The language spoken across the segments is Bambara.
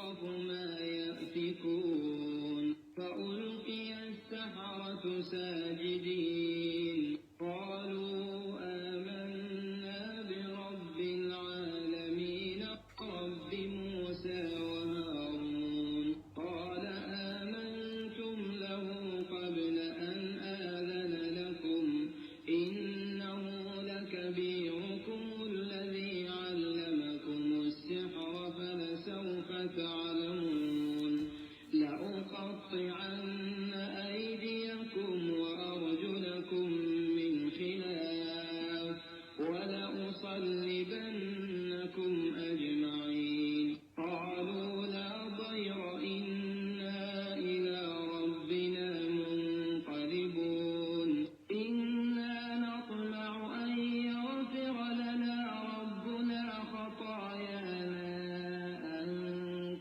أخاف ما يأفكون فألقي السحرة ساجدين قالوا آمنا برب العالمين رب موسى وهارون قال آمنتم له قبل أن آذن لكم إنه لكبيركم الذي علمكم السحر فلسوف تعلمون لأقطعن أيديكم وأرجلكم من خلاف ولأصلبنكم أجمعين قالوا لا ضير إنا إلى ربنا منقلبون إنا نطمع أن يغفر لنا ربنا خطايانا أن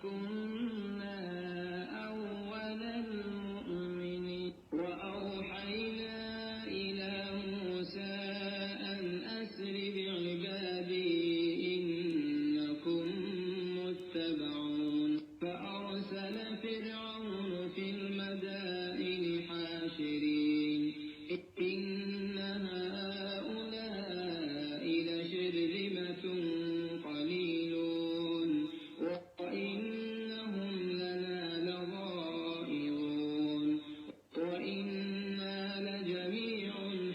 كنا أول المؤمنين وأوحينا إلى موسى أن أسر بعبادي إنكم متبعون فأرسل فرعون في المدائن حاشرين إن هؤلاء لشرذمة قليلون وإنهم لنا لغائظون وإنا لجميع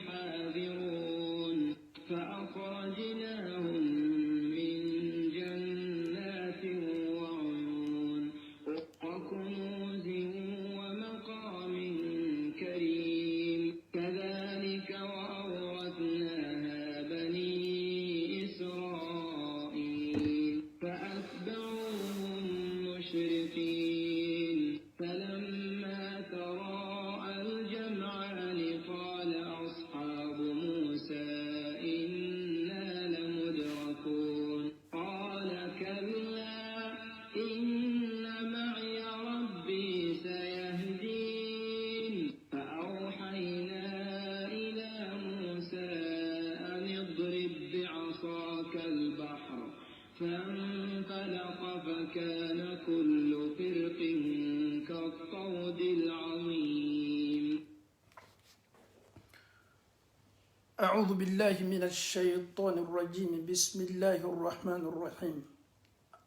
حاذرون فأخرجناهم من جنات وعيون وكنوز ومقام كريم كذلك وأورثناها بني إسرائيل فأتبعوهم مشرقين فلما تراءى الجمعان قال أصحاب موسى إنا لمدركون قال كلا إن معي ربي سيهدين فأوحينا إلى موسى أن اضرب بعصاك البحر فانفلق فكان كل فرق كالطود العظيم أعوذ بالله من الشيطان الرجيم بسم الله الرحمن الرحيم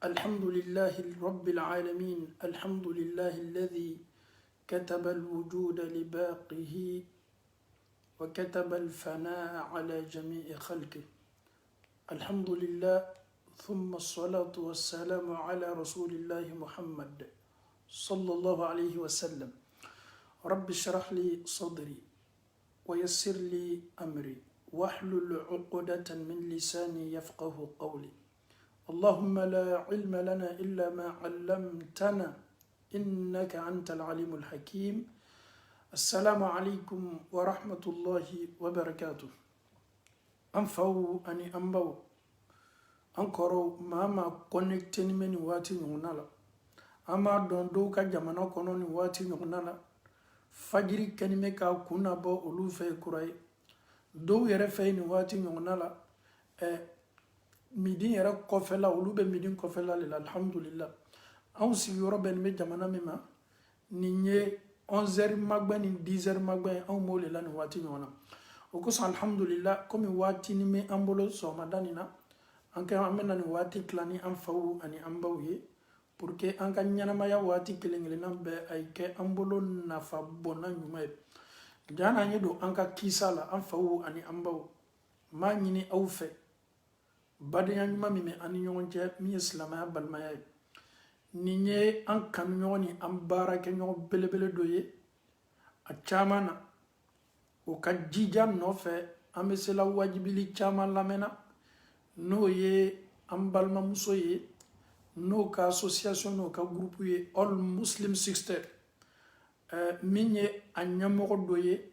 الحمد لله رب العالمين الحمد لله الذي كتب الوجود لباقه وكتب الفناء على جميع خلقه الحمد لله ثم الصلاة والسلام على رسول الله محمد صلى الله عليه وسلم رب اشرح لي صدري ويسر لي أمري واحلل عقدة من لساني يفقه قولي اللهم لا علم لنا إلا ما علمتنا إنك أنت العليم الحكيم السلام عليكم ورحمة الله وبركاته أنفو أني أنبو أنكرو ماما كونكتني من واتي نونالا أما دوندو كجمانا كونوني واتي نونالا fajiri kanime ka kuna bɔ olu fɛ kura ye dɔw yɛrɛ fɛ nin waati ɲɔgɔnna la midi yɛrɛ kɔfɛla olu bɛ midi kɔfɛla de la alhamdulillah anw sigiyɔrɔ bɛnnen bɛ jamana min ma nin ye 11h magba ni 10h magba ye anw m'o de la nin waati ɲɔgɔn na o kosɔn alhamdulillah komi waati ni bɛ an bolo sɔgɔmada nin na an bɛna nin waati tila ni an faw ani an baw ye pour que an ka ɲɛnamaya waati kelen kelenna bɛɛ ay kɛ an bolo nafa bɔnna ɲuman ye jana an ye don an ka kisa la an faw ani an baw m'a ɲini aw fɛ badenya ɲuman min bɛ an ni ɲɔgɔn cɛ min ye silamɛya balimaya ye nin ye an kanu ɲɔgɔn ni an baara kɛ ɲɔgɔn belebele dɔ ye a caman na o ka jija nɔfɛ an bɛ se la wajibili caman lamɛnna n'o ye an balimamuso ye n'o ka association n'o ka groupe ye All Muslim Sister min ye a ɲɛmɔgɔ dɔ ye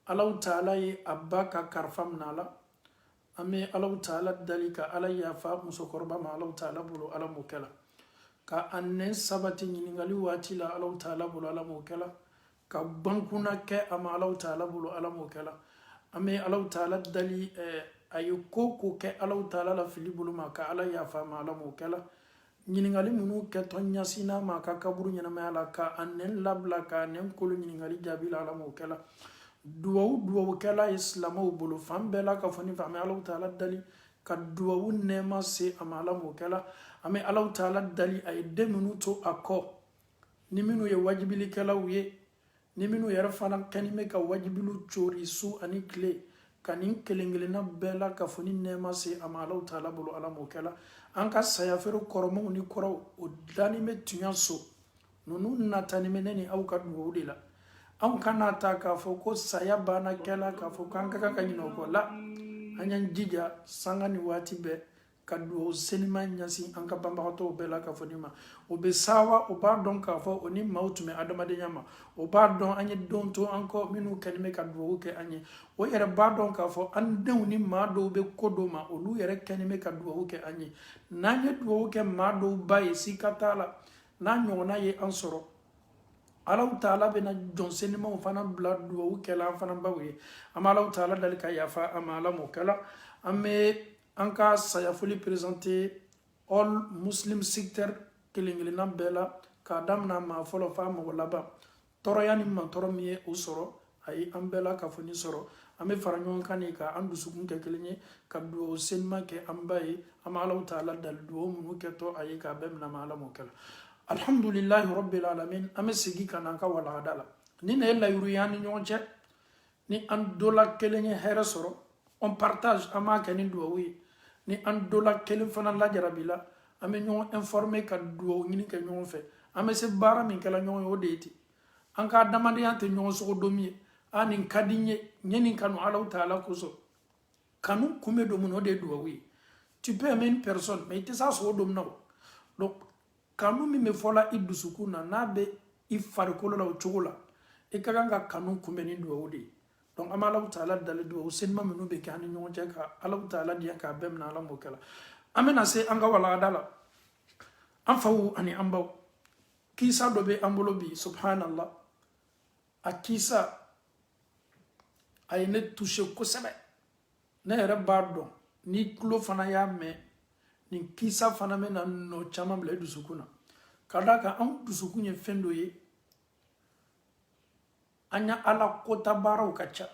Alahu Taala ye a ba ka karifa minɛ a la an bɛ Alahu Taala dali ka Ala yafa musokɔrɔba ma Alahu Taala bolo Ala m'o kɛ la ka a nɛn sabati ɲininkali waati la Alahu Taala bolo Ala m'o kɛ la ka bankuna kɛ a ma Alahu Taala bolo Ala m'o kɛ la an bɛ Alahu Taala dali a ye ko ko kɛ Alahu Taala la fili bolo ma ka Ala yafa ma Ala m'o kɛ la ɲiningali minnu kɛtɔ ɲasina ma ka kaburu ɲɛnamaya la ka a nɛn labila ka nɛn kolo ɲiningali jaabi la ala m'o kɛla duwawu kɛla ye silamɛw bolo fan bɛɛ la ka fɔ ni fɛ an bɛ alaw taala dali ka duwawu nɛɛma se a ma ala m'o kɛla an bɛ alaw taala dali a ye den minnu to a kɔ ni minnu ye wajibilikɛlaw ye ni minnu yɛrɛ fana kɛni bɛ ka wajibiliw coori su ani tile ka nin kelen kelenna bɛɛ la ka fɔ ni nɛɛma se a ma alaw taala bolo ala m'o kɛla an ka sayafeere kɔrɔmaw ni kɔrɔw o dilannen bɛ tuɲa so ninnu natani bɛ ne ni aw ka duwawu de la anw kana ta k'a fɔ ko saya banna kɛla k'a fɔ k'an ka kan ka ɲinɛ o kɔ la an y'an jija sanga ni waati bɛɛ ka duwawu senima ɲasin an ka banbagatɔw bɛɛ la ka fɔ nin ma o bɛ sawa o b'a dɔn k'a fɔ o ni maaw tun bɛ adamadenya ma o b'a dɔn an ye don to an kɔ minnu kɛlen bɛ ka duwawu kɛ an ye o yɛrɛ b'a dɔn k'a fɔ an denw ni maa dɔw bɛ ko dɔw ma olu yɛrɛ kɛlen bɛ ka duwawu kɛ an ye n'an ye duwawu kɛ maa dɔw ba ye sika t'a la n'a ɲɔgɔnna ye an sɔrɔ alaw taala bɛna jɔn senimaw fana bila duwawu kɛla an fana baw ye an bɛ alaw taala dali ka yafa an ma ala m'o kɛla an bɛ an ka sayafoli présenter all muslim sector kelen kelenna bɛɛ la k'a daminɛ maa fɔlɔ f'a mɔgɔ laban tɔɔrɔya ni mantɔrɔ min ye o sɔrɔ a ye an bɛɛ la ka fɔ ni sɔrɔ an bɛ fara ɲɔgɔn kan de ka an dusukun kɛ kelen ye ka duwawu senima kɛ an ba ye an bɛ alaw taala dali duwawu minnu kɛtɔ a ye k'a bɛɛ minɛ ma ala m'o kɛla alhamdulillahi rabbil alamin an bɛ segin ka na an ka walagada la ni ne ye layiru ye an ni ɲɔgɔn cɛ ni an dola kelen ye hɛrɛ sɔrɔ on partage an b'a kɛ ni duwawu ye ni an dola kelen fana lajarabi la an bɛ ɲɔgɔn informer ka duwawu ɲini kɛ ɲɔgɔn fɛ an bɛ se baara min kɛla ɲɔgɔn ye o de ye ten an ka adamadenya tɛ ɲɔgɔn sogo don min ye a nin ka di n ye n ye nin kanu alaw taala kosɔn kanu kun bɛ don min o de ye duwawu ye tu peux aimer une personne mais i tɛ s'a sogo don min na o donc kanu min bɛ fɔla i dusukun na n'a bɛ i farikolo la o cogo la i ka kan ka kanu kunbɛn ni duwawu de ye donc an bɛ alaw taala dali duwawu senima minnu bɛ kɛ an ni ɲɔgɔn cɛ ka alaw taala diya k'a bɛɛ minɛ ala m'o kɛla an bɛna se an ka walagada la an faw ani an baw kiisa dɔ bɛ an bolo bi subhanallah a kiisa a ye ne touché kosɛbɛ ne yɛrɛ b'a dɔn ni tulo fana y'a mɛn nin kiisa fana bɛna nɔ caman bila i dusukun na ka d'a kan an dusukun ye fɛn dɔ ye an ya ala kota baaraw ka ca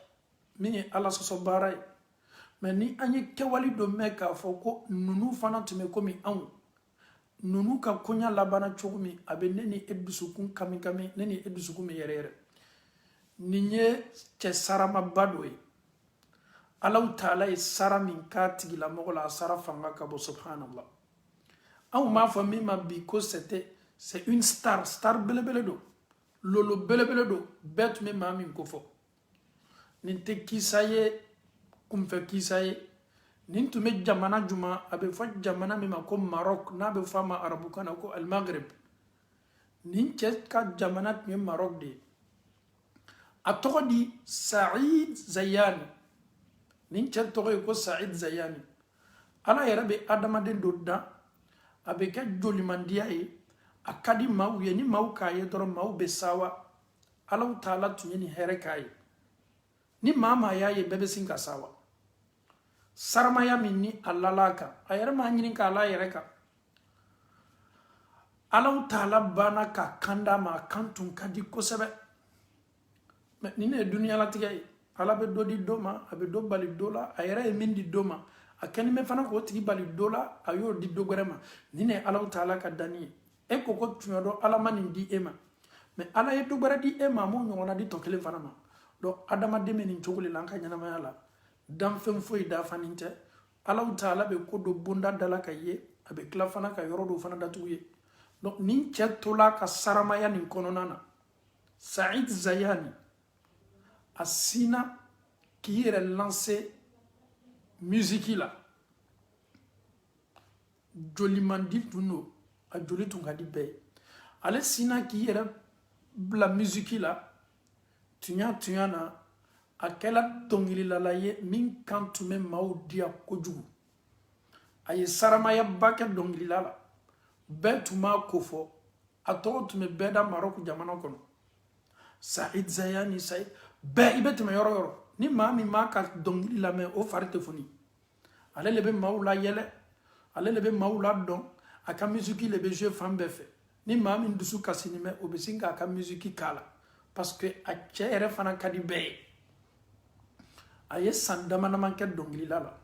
min ye ala sɔsɔ baara ye mɛ ni an ye kɛwale dɔ mɛn k'a fɔ ko ninnu fana tun bɛ komi anw ninnu ka koɲa labanna cogo min a bɛ ne ni e dusukun kami kami ne ni e dusukun bɛ yɛrɛ yɛrɛ nin ye cɛ saramaba dɔ ye alaw taala ye sara min k'a tigilamɔgɔ la a sara fanga ka bɔ subhanallah anw m'a fɔ min ma bi ko c'est une star belebele don lolo belebele don bɛɛ tun bɛ maa min ko fɔ nin tɛ kiisa ye kunfɛ kiisa ye nin tun bɛ jamana juma a bɛ fɔ jamana min ma ko Maroc n'a bɛ fɔ a ma arabukan na ko Al-Maghreb nin cɛ ka jamana tun ye Maroc de ye a tɔgɔ di Saïd Zayani nin cɛ tɔgɔ ye ko Saïd Zayani ala yɛrɛ bɛ adamaden dɔ dan a bɛ kɛ jolimandiya ye a ka di maaw ye ni maaw k'a ye dɔrɔn maaw bɛ sawa alaw taala tun ye nin hɛrɛ k'a ye ni maa maa y'a ye bɛɛ bɛ sin ka sawa saramaya min ni a lala kan a yɛrɛ m'a ɲini k'a la yɛrɛ kan alaw taala banna ka kan d'a ma a kan tun ka di kosɛbɛ mɛ nin de ye duniyalatigɛ ye ala bɛ dɔ di dɔ ma a bɛ dɔ bali dɔ la a yɛrɛ ye min di dɔ ma a kɛni bɛ fana k'o tigi bali dɔ la a y'o di dɔ wɛrɛ ma nin de ye alaw taala ka danni ye e ko ko tiɲɛ dɔ ala ma nin di e ma mɛ ala ye dɔ wɛrɛ di e ma a m'o ɲɔgɔnna di tɔ kelen fana ma donc adamaden bɛ nin cogo de la an ka ɲɛnamaya la danfɛn foyi dafanin tɛ alaw taala bɛ ko dɔ bonda da la ka ye a bɛ tila fana ka yɔrɔ dɔw fana datugu ye donc nin cɛ tola ka saramaya nin kɔnɔna na Saïd Zayani a sina k'i yɛrɛ lancer musique la jolimandi tun don a joli tun ka di bɛɛ ye ale sina k'i yɛrɛ bila musique la tuɲa na a kɛla dɔnkilidala ye min kan tun bɛ maaw diya kojugu a ye saramayaba kɛ dɔnkilida la bɛɛ tun b'a ko fɔ a tɔgɔ tun bɛ bɛɛ da Maroc jamana kɔnɔ Saïd Zayani Saïd bɛɛ i bɛ tɛmɛ yɔrɔ yɔrɔ ni maa min m'a ka dɔnkili lamɛn o fari tɛ foni ale de bɛ maaw la yɛlɛ ale de bɛ maaw la dɔn a ka musique le be jouer fan bɛɛ fɛ ni maa min dusu kasini mɛ o bɛ sin k'a ka musique k'a la parce que a cɛ yɛrɛ fana ka di bɛɛ ye a ye san dama kɛ dɔnkilila la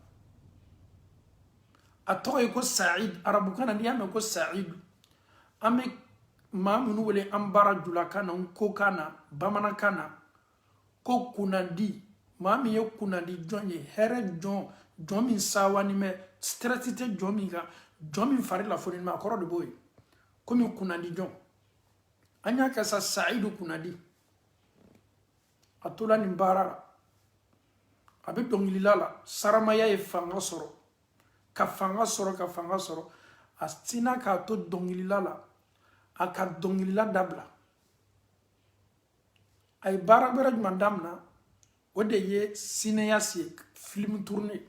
a tɔgɔ ye ko Saïd arabukan na n'i y'a mɛn ko Saïd an bɛ maa minnu wele an baara julakan na kokan na bamanankan na ko kunnadi maa min ye kunnadi jɔn ye hɛrɛ jɔn min sawani mɛ stress tɛ jɔn min kan jɔn min fari la foni ma a kɔrɔ de b'o ye komi kunnadi jɔn an y'a kɛ sa Saïd kunnadi a tola nin baara la a bɛ dɔnkilila la saramaya ye fanga sɔrɔ ka fanga sɔrɔ a sina k'a to dɔnkilila la a ka dɔnkilila dabila a ye baara wɛrɛ jumɛn damina o de ye cinéaste ye film tourné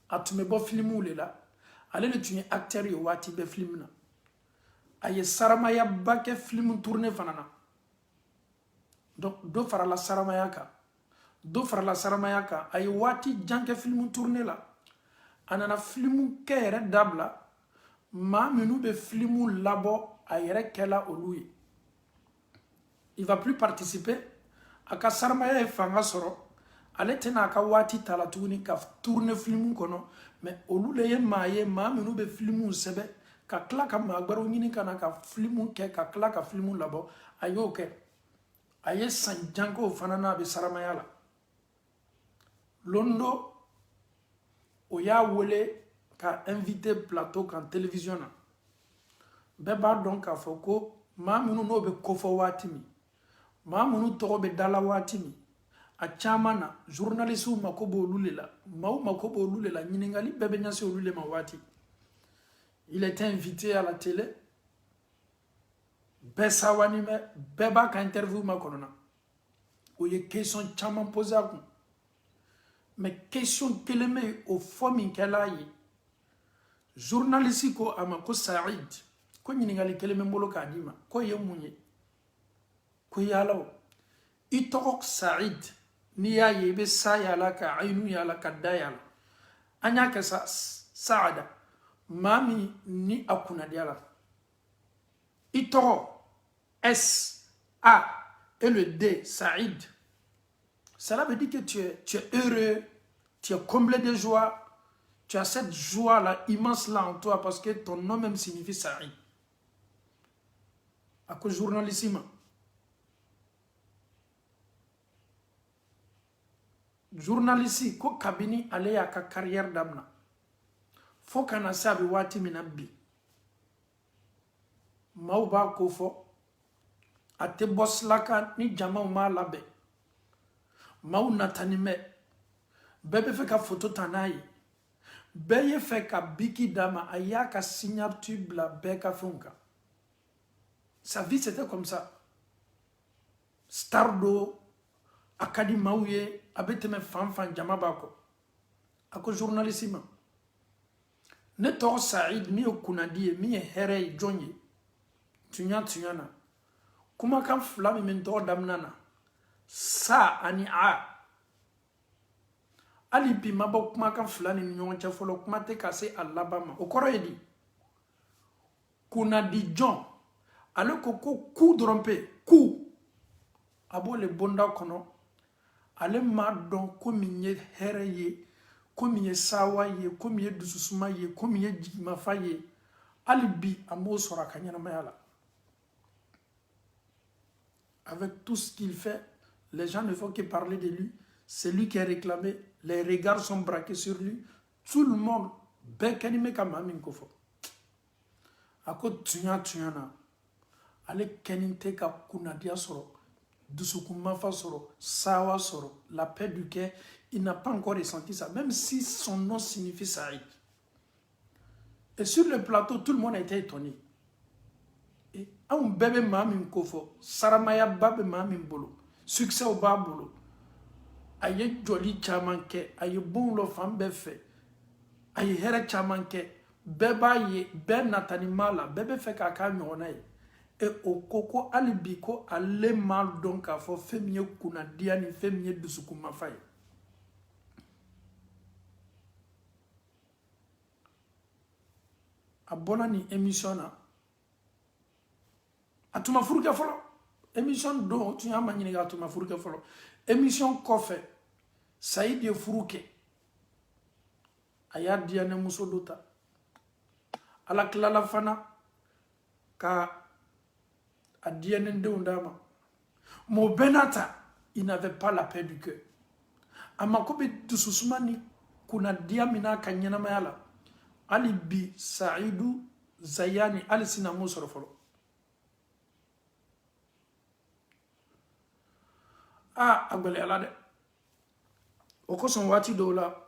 a tun bɛ bɔ filimiw de la ale de tun ye acteur ye waati bɛɛ film na a ye saramayaba kɛ film tourné fana na donc dɔ farala saramaya kan a ye waati jan kɛ film tourné la a nana film kɛ yɛrɛ dabila maa minnu bɛ film labɔ a yɛrɛ kɛla olu ye il va plus participer a ka saramaya ye fanga sɔrɔ ale tɛna a ka waati ta la tuguni ka tourner film kɔnɔ mais olu de ye maa ye maa minnu bɛ film sɛbɛn ka tila ka maa wɛrɛw ɲini ka na ka film kɛ ka tila ka film labɔ a y'o kɛ a ye san jan kɛ o fana na a bɛ saramaya la londo o y'a wele ka invité plateau kan télévision na bɛɛ b'a dɔn k'a fɔ ko maa minnu n'o bɛ kofɔ waati min maa minnu tɔgɔ bɛ dala waati min a caman na journalistes mako b'olu le la maaw mako b'olu le la ɲininkali bɛɛ bɛ ɲɛsin olu le ma waati il était invité à la télé bɛɛ sawani mɛ bɛɛ b'a ka interview ma kɔnɔna o ye question caman posé a kun mais question kelen bɛ yen o fɔ min kɛla a ye journaliste ko a ma ko Saïd ko ɲininkali kelen bɛ n bolo k'a d'i ma ko ye mun ye ko yala o i tɔgɔ Saïd n'i y'a ye i bɛ sa yala ka ayinu yala ka da yala an y'a kɛ sa Saada maa min ni a kunnadiya la i tɔgɔ S A et le D Saïd cela veut dire que tu es heureux, tu es comblé de joie, tu as cette joie-là, immense-là en toi, parce que ton nom même signifie Saïd. À cause journalissime. Journaliste, ko kabini ale y'a ka carrière damna. Fo kana se a bɛ waati min na bi. Maaw b'a ko fɔ. A tɛ bɔ sila kan ni jamaw m'a labɛn. Maaw natani mɛ. Bɛɛ bɛ fɛ ka photo ta n'a ye. Bɛɛ ye fɛ ka biki d'a ma. A y'a ka signature bila bɛɛ ka fɛnw kan. Sa vie c'était comme ça. Star do. A ka di maaw ye. A bɛ tɛmɛ fan fan jama b'a kɔ. A ko journaliste ma. Ne tɔgɔ Saïd min ye kunnadi ye min ye hɛrɛ ye jɔn ye. Tuɲa na. Kumakan fila min bɛ n tɔgɔ daminɛ na. Sa ani a. Hali bi ma bɔ kumakan fila ni ɲɔgɔn cɛ fɔlɔ kuma tɛ ka se a laban ma. O kɔrɔ ye di. Kunnadi jɔn. Ale ko ku dɔrɔn pe ku. A b'o le bonda kɔnɔ. Ale m'a dɔn ko min ye hɛrɛ ye. Ko min ye sawa ye. Ko min ye dususuma ye. Ko min ye jigimafa ye. Hali bi a m'o sɔrɔ a ka ɲɛnamaya la. Avec tout ce qu'il fait, les gens ne font que parler de lui. C'est lui qui est réclamé. Les regards sont braqués sur lui. Tout le monde, ben kenime ka mami kofo. Ako tunya na. Ale keninte ka kunadia soro. Dusukumafa soro. Sawa soro. La paix du cœur. Il n'a pas encore ressenti ça. Même si son nom signifie Saïd. Et sur le plateau, tout le monde a été étonné. Un bébé mami kofo, saramaya babe mami bolo, succès au bas bolo. Aye joli chamanke, aye bon lo femme befe, aye here chamanke, beba ye, ben natani mala, bebe fe kaka nyonai. Et au koko alibiko, ale mal donc a fo femie kuna diani femie dusukuma fay. a bɔna ni émission na a tuma furu kɛ fɔlɔ émission don tun y'a ma ɲininka a tuma furu kɛ fɔlɔ émission kɔfɛ Saïd ye furu kɛ a y'a diya ne muso dɔ ta ala tilala fana ka a diya ne denw d'a ma mais o bɛɛ n'a ta il n'avait pas la paix du cœur a mako bɛ dususuma ni kunnadiya min n'a ka ɲɛnamaya la hali bi Saïdu Zayani hali sina m'o sɔrɔ fɔlɔ a gwɛlɛyala dɛ o kosɔn waati dɔw la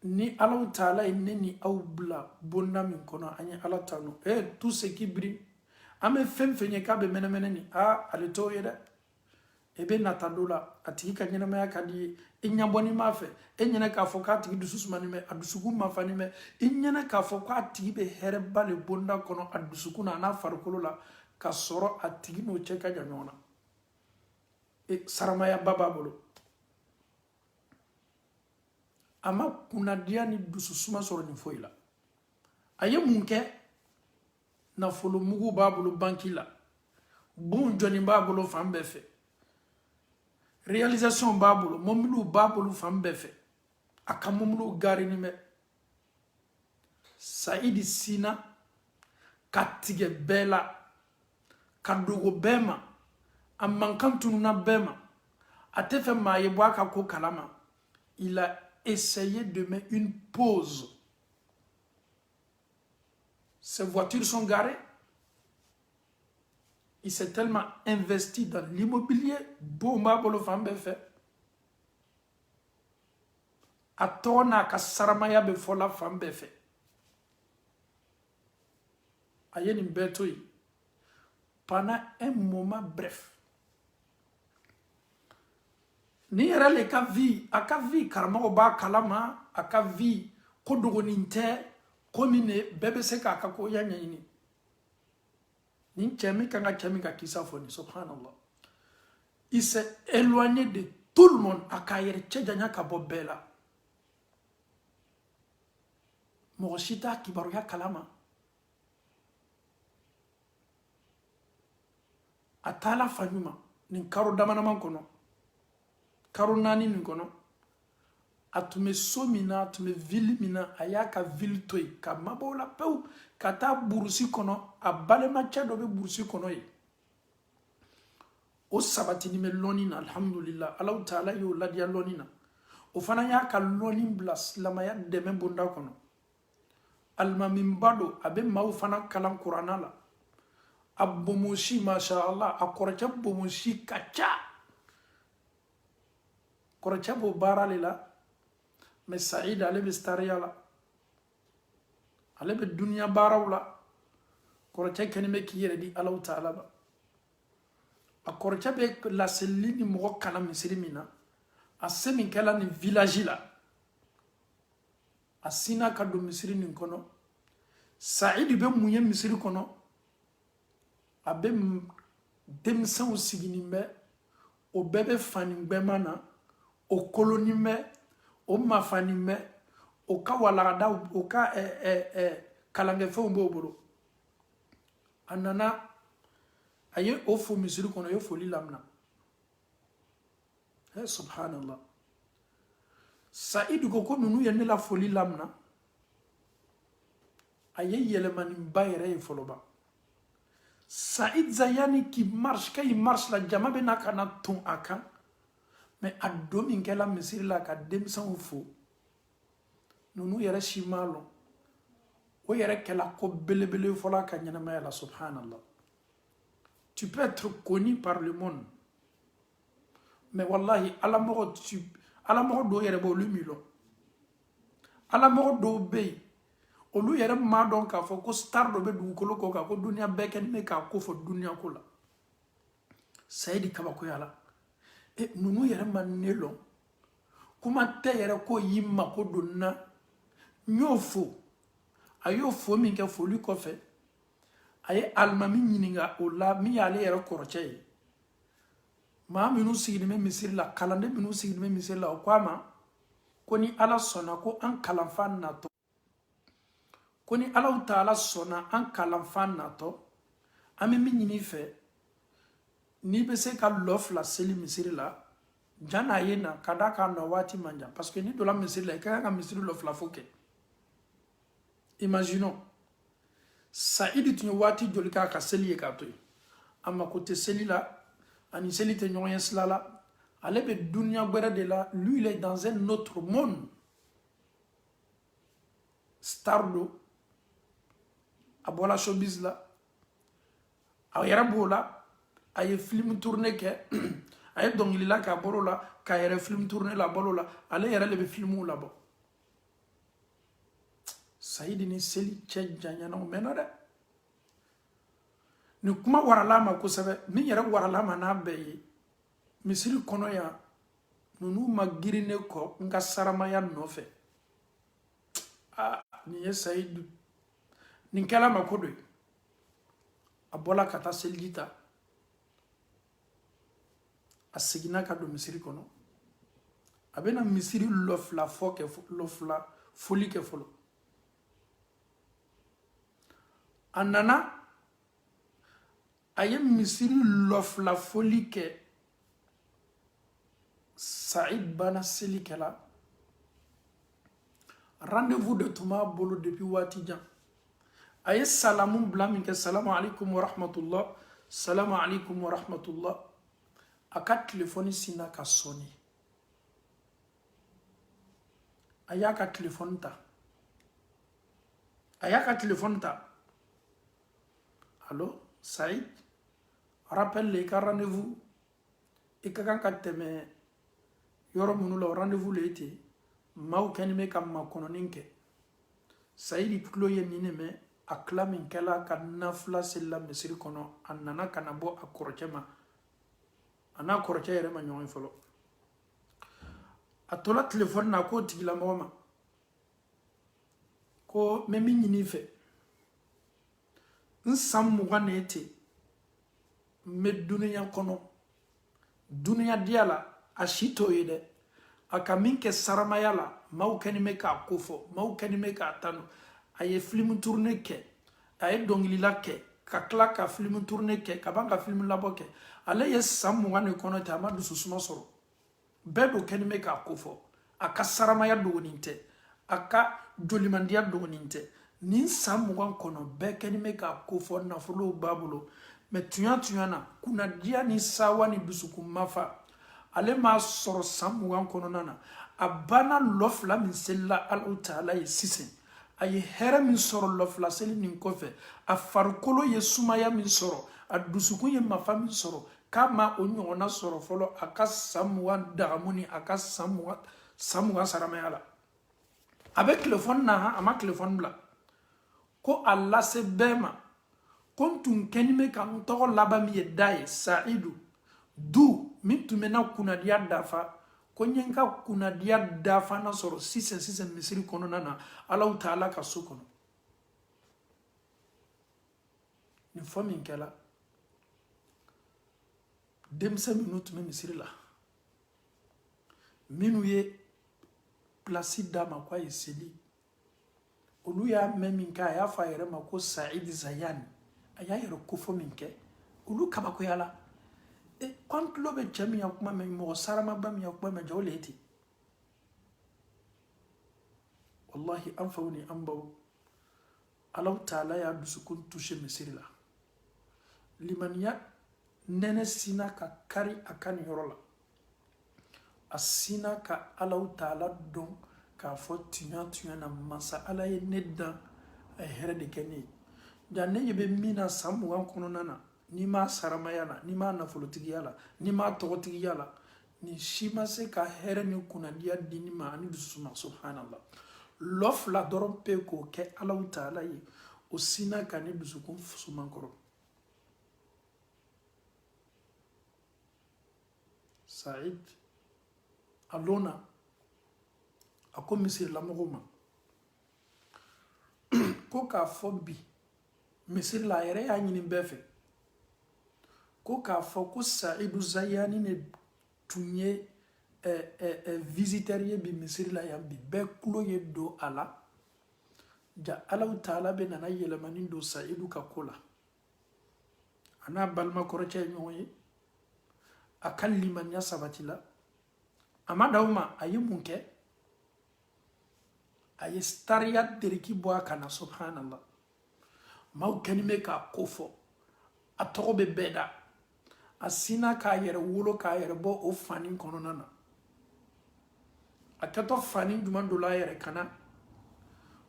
ni Allahu Taala ye ne ni aw bila bonda min kɔnɔ an ye Ala tanu tout ce qui brille an bɛ fɛn fɛn ye k'a bɛ mɛnɛmɛnɛ ni ale t'o ye dɛ e bɛ nata dɔ la a tigi ka ɲɛnamaya ka di ye i ɲɛbɔni m'a fɛ e ɲɛna k'a fɔ k'a tigi dusu sumani bɛ a dusukun ma fani bɛ i ɲɛna k'a fɔ k'a tigi bɛ hɛrɛba le bonda kɔnɔ a dusukun na a n'a farikolo la ka sɔrɔ a tigi n'o cɛ ka jan ɲɔgɔn na saramaya ba b'a bolo a ma kunnadiya ni dususuma sɔrɔ nin foyi la a ye mun kɛ nafolo mugu b'a bolo banki la bon jɔnni b'a bolo fan bɛɛ fɛ réalisation b'a bolo mobiliw b'a bolo fan bɛɛ fɛ a ka mobiliw garini bɛ Saïd sina ka tigɛ bɛɛ la ka dogo bɛɛ ma a mankan tununa bɛɛ ma a tɛ fɛ maa ye bɔ a ka ko kalama il a essayé de mettre une pause. Ses voitures sont garées. Il s'est tellement investi dans l'immobilier. Bomba bolo fambe fait. Atona ka saramaya be fola fambe fait. Ayeni mbetoi. Pendant un moment bref. Ni yɛrɛ le ka vie a ka vie karamɔgɔ b'a kalama a ka vie ko dogonin tɛ ko min ne bɛɛ bɛ se k'a ka koya ɲɛɲini nin cɛ min kan ka cɛ min ka kisa fɔ nin subhanallah il s'est éloigné de tout le monde a k'a yɛrɛ cɛ janya ka bɔ bɛɛ la mɔgɔ si t'a kibaruya kalama a taala fa ɲuma nin karo damanama kɔnɔ karo naani nin kɔnɔ a tun bɛ so min na a tun bɛ ville min na a y'a ka ville to yen ka mabɔ o la pewu ka taa burusi kɔnɔ a balimacɛ dɔ bɛ burusi kɔnɔ yen o sabatini bɛ lɔnni na alhamdulillah Alahu Taala y'o ladiya lɔnni na o fana y'a ka lɔnni bila silamɛya dɛmɛ bonda kɔnɔ alimamiba don a bɛ maaw fana kalan kuranna la a bomosi masha Allah a kɔrɔkɛ bomosi ka ca kɔrɔkɛ b'o baara le la mais Saïd ale bɛ stariya la ale bɛ duniya baaraw la kɔrɔkɛ kɛlen bɛ k'i yɛrɛ di Alahu Taala ma a kɔrɔkɛ bɛ laseli ni mɔgɔ kalan misiri min na a se min kɛla nin village la a sina ka don misiri nin kɔnɔ Saïd bɛ mun ye misiri kɔnɔ a bɛ denmisɛnw siginin bɛ o bɛɛ bɛ fani gbɛma na o kolonin bɛ o mafanin bɛ o ka walagadaw o ka kalankɛfɛnw b'o bolo a nana a ye o fo misiri kɔnɔ a ye foli lamina subhanallah Saïd ko ninnu ye ne la foli lamina a ye yɛlɛmaninba yɛrɛ ye fɔlɔba Saïd Zayani qui marche quand il marche la jama bɛ na ka na ton a kan mais a don min kɛla misiri la ka denmisɛnw fo ninnu yɛrɛ si m'a lɔn o yɛrɛ kɛla ko belebele fɔlɔ a ka ɲɛnamaya la subhanallah tu peux être connu par le monde mais wallahi alamɔgɔ dɔw yɛrɛ bɛ olu m'i lɔn alamɔgɔ dɔw bɛ yen olu yɛrɛ m'a dɔn k'a fɔ ko star dɔ bɛ dugukolo kɔ kan ko duniya bɛɛ kɛlen bɛ k'a ko fɔ duniya ko la Saïd kabakoya la ninnu yɛrɛ ma ne lɔn kuma tɛ yɛrɛ ko y'i mako don na n y'o fo a y'o fo min kɛ foli kɔfɛ a ye alimami ɲininka o la min y'ale yɛrɛ kɔrɔcɛ ye maa minnu sigilen bɛ misiri la kalanden minnu sigilen bɛ misiri la o ko a ma ko ni Ala sɔnna ko an kalanfa natɔ ko ni Allahu Taala sɔnna an kalanfan natɔ an bɛ min ɲini fɛ n'i bɛ se ka lɔ fila seli misiri la jan n'a ye na ka da k'a nɔ waati man jan parce que ni donna misiri la i ka kan ka misiri lɔ fila fo kɛ imaginons Saïd tun ye waati joli k'a ka seli ye k'a to yen a mako tɛ seli la ani seli tɛ ɲɔgɔn ye sila la ale bɛ duniya wɛrɛ de la lui il est dans un autre monde star do a bɔra showbiz la a yɛrɛ b'o la a ye film tourné kɛ a ye dɔnkilila k'a bɔr'o la k'a yɛrɛ film tourné la a bɔr'o la ale yɛrɛ de bɛ filmw labɔ Saïd ni seli cɛ janyana o mɛnna dɛ ni kuma warala ma kosɛbɛ min yɛrɛ warala ma n'a bɛɛ ye misiri kɔnɔ yan ninnu ma girin ne kɔ n ka saramaya nɔfɛ nin ye Saïd nin kɛla ma ko do ye a bɔla ka taa seliji ta a seginna ka don misiri kɔnɔ a bɛna misiri lɔfila foli kɛ fɔlɔ a nana a ye misiri lɔfila foli kɛ Saïd banna seli kɛla rendez-vous de tun b'a bolo depuis waati jan a ye salamu bila min kɛ salamu alaikum wa rahmatullah salamu alaikum wa rahmatullah a ka telefɔni sinna ka sɔnni a y'a ka telefɔni ta allo Saïd rappelle le i ka rendez-vous i ka kan ka tɛmɛ yɔrɔ minnu la o rendez-vous le ye ten maaw kɛni bɛ ka makɔnɔni kɛ Saïd tulo ye nin de mɛn a tila min kɛla ka nafila selila misiri kɔnɔ a nana ka na bɔ a kɔrɔkɛ ma a n'a kɔrɔkɛ yɛrɛ ma ɲɔgɔn ye fɔlɔ a tola telefɔni na a k'o tigilamɔgɔ ma ko n bɛ min ɲini i fɛ n san 20 de ye ten n bɛ duniya kɔnɔ duniyadenya la a si t'o ye dɛ a ka min kɛ saramaya la maaw kɛni bɛ k'a ko fɔ maaw kɛni bɛ k'a tanu a ye film tourné kɛ a ye dɔnkilila kɛ ka tila ka film tourné kɛ ka ban ka film labɔ kɛ ale ye san 20 de kɔnɔ ten a ma dususuma sɔrɔ bɛɛ do kɛni bɛ k'a ko fɔ a ka saramaya dogonin tɛ a ka jolimandiya dogonin tɛ nin san 20 kɔnɔ bɛɛ kɛni bɛ k'a ko fɔ nafolow b'a bolo mɛ tunya na kunnadiya ni sawa ni dusukun mafa ale m'a sɔrɔ san 20 kɔnɔna na a banna lɔfila min selila Alahu Taala ye sisan a ye hɛrɛ min sɔrɔ lɔfila seli nin kɔfɛ a farikolo ye sumaya min sɔrɔ a dusukun ye mafa min sɔrɔ k'a ma o ɲɔgɔnna sɔrɔ fɔlɔ a ka san 20 dagamu ni a ka san 20 saramaya la a bɛ telefɔni na a ma telefɔni bila ko a lase bɛɛ ma ko n tun kɛni bɛ ka n tɔgɔ laban min ye da ye Saïdu du min tun bɛ na kunnadiya dafa ko n ye n ka kunnadiya dafa na sɔrɔ sisan misiri kɔnɔna na Alahu Taala ka so kɔnɔ nin fɔ min kɛla denmisɛn minnu tun bɛ misiri la minnu ye pilasi d'a ma ko a ye seli olu y'a mɛn min kɛ a y'a fɔ a yɛrɛ ma ko Saïd Zayani a y'a yɛrɛ kofɔ min kɛ olu kabakoyala ko an tulo bɛ cɛ min ya kuma mɛn mɔgɔ saramaba min ya kuma mɛn jaw le ye ten wallahi an faw ni an baw Alahu Taala y'a dusukun touché misiri la limaniya nɛnɛ sina ka kari a ka nin yɔrɔ la a sina ka Alahu Taala dɔn k'a fɔ tunya na masa Ala ye ne dan a ye hɛrɛ de kɛ ne ye ja ne ɲɛ bɛ min na san 20 kɔnɔna na n'i ma saramaya la n'i ma nafolotigiya la n'i ma tɔgɔtigiya la ni si ma se ka hɛrɛ ni kunnadiya di ni ma ani dususuma subhanallah lɔ fila dɔrɔn pe k'o kɛ Alahu Taala ye o sina ka ne dusukun suman kɔrɔ Saïd a lonna a ko misirilamɔgɔw ma ko k'a fɔ bi misiri la a yɛrɛ y'a ɲini bɛɛ fɛ ko k'a fɔ ko Saïdu Zayani ne tun ye visiteur ye bi misiri la yan bi bɛɛ tulo ye don a la ja Allahu Ta'ala be nana yelemanin do Sa'idu ka kola ana balma koroche nyoye akan limanya sabatila ama dawma ayi munke ayi stariyat deriki bo akana subhanallah maw kanime ka kofo atobe beda asina ka yere wulo ka yere bo o fanin kononana akato fanin duman dola yere kana